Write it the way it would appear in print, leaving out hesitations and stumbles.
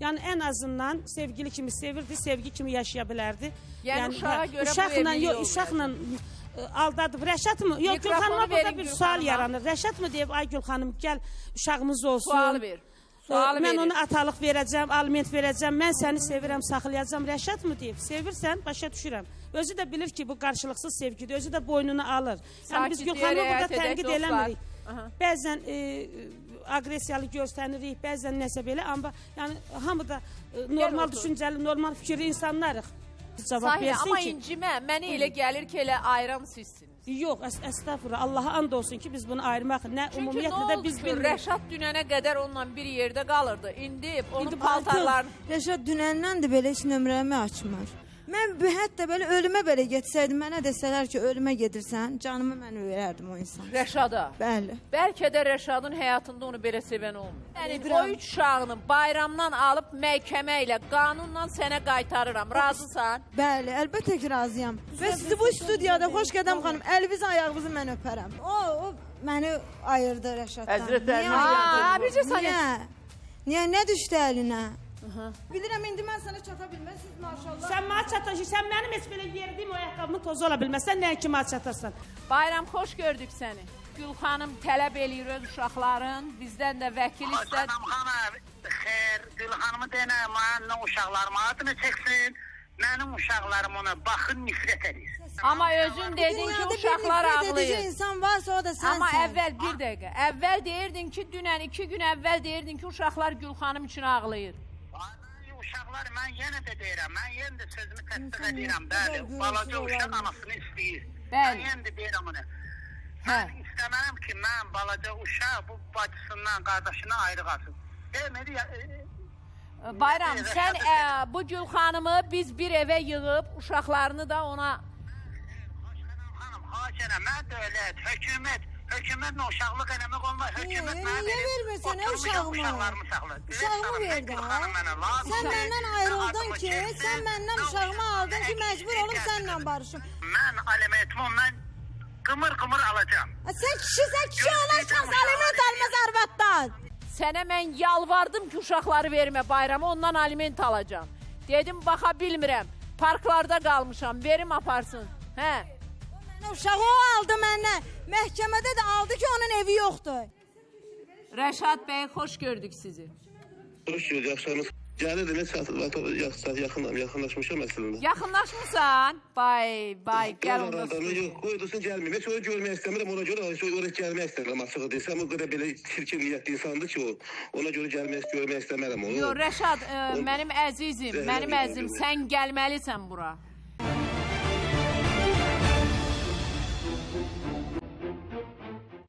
Yəni ən azından sevgili kimi sevirdi, sevgi kimi yaşaya bilərdi. Yəni uşağa görə bu evlilik olmayacaq. Uşaqla aldadıb. Rəşad mı? Yox, Gülxanıma burada bir sual yaranır. Rəşad mı deyib, ay Gülxanım gəl uşağımız olsun. Sualı ver. Mən ona atalıq verəcəm, aliment verəcəm, mən səni sevirəm, saxlayacam. Rəşad mı deyib? Sevirsən, başa düşürəm. Özü də bilir ki, bu qarşılıqsız sevgidir. Özü də boynunu alır. Yəni biz Gülxanımı burada tənqid eləmirik. Bəzən agresiyalı göstəririk, bəzən nəsə belə. Amma yəni hamı da normal düşüncəli, normal fikirli insanlarıq. Sahi, amma incimə, mənə elə gəlir ki, elə ayıran sizsiniz. Yox, əstəğfurullah. Allaha and olsun ki, biz bunu ayırmaq, nə ümumiyyətlə də biz bilmirik. Rəşad dünənə qədər onunla bir yerdə qalırdı. İndi onun paltarlarını... Rəşad dünəndən də belə heç nömrəmi açmır. Mən hətta belə ölümə belə getsəydim, mənə desələr ki, ölümə gedirsən, canımı mən verərdim o insan. Rəşada? Bəli. Bəlkə də Rəşadın həyatında onu belə sevən olmuyor. Yəni, o 3 uşağını bayramdan alıb məhkəmə ilə, qanunla sənə qaytarıram. Razısan? Bəli, əlbəttə ki, razıyam. Və sizi bu studiyada xoş qədəm xanım, əlinizi, ayağınızı mən öpərəm. O məni ayırdı Rəşaddan. Bircə saniyə. Niyə? Nə düşdü əlinə? Bilirəm, indi mən sənə çata bilməzsiniz, maşallah. Sən mənə çataşın, sən mənim heç belə yerdiyim o ayaqqabımın tozu ola bilməzsən, nəyə ki mənə çatarsan. Bayram, xoş gördük səni. Gülxanım tələb eləyir öz uşaqların, bizdən də vəkil istəd. Xanım xanım, xeyr, Gülxanımı deyənə, mənim uşaqlarıma adını çəksin, mənim uşaqlarım ona baxın, nifrət edir. Amma özün dedin ki, uşaqlar ağlayır. İnsan varsa o da sənsən. Amma əvvəl, bir dəqiqə, əvvəl deyirdin ki, dünən 2 gün əvvəl deyirdin ki, uşaqlar Gülxanım üçün ağlayır. Uşaqlar, mən yenə də deyirəm, mən yenə də sözümü təsdiq edirəm, bəli, balaca uşaq anasını istəyir. Mən yenə də deyirəm onu. Mən istəmərəm ki, mən balaca uşaq bu bacısından, qardaşından ayrı qalsın. Bayram, sən bu Gülxanımı biz bir evə yığıb, uşaqlarını da ona... Xanım, haşənə, mən dövlət, hökumətlə uşaqlıq eləmək olmaz. Hökumət mənə verir, oturmuşam uşaqlarımı saxlayır. Uşağımı verdi, ha? Sən məndən ayrıldın ki, sən məndən uşağımı aldın ki, məcbur olum sənlə barışım. Mən alimentimi ondan qımır alacağım. Sən kişi olarsan, aliment almaz arvaddan. Sənə mən yalvardım ki, uşaqları vermə Bayramı, ondan aliment alacağım. Dedim, baxa bilmirəm, parklarda qalmışam, verim aparsın. Hə? Uşağı o aldı məndən. Məhkəmədə də aldı ki, onun evi yoxdur. Rəşad bəy, xoş gördük sizi. Xoş gördük, yaxşınız. Gəlir, yaxınlaşmışam əslində. Yaxınlaşmısan? Bay, gəl onda. Yox, qoydursun, gəlməyim. Heç onu görmək istəmirəm, ona görə oraya gəlmək istəmirəm, açığı desəm. O qədər belə çirkin niyyətli insandır ki, ona görə görmək istəmirəm onu. Yox, Rəşad, mənim əzizim, sən gəlməlisən bura.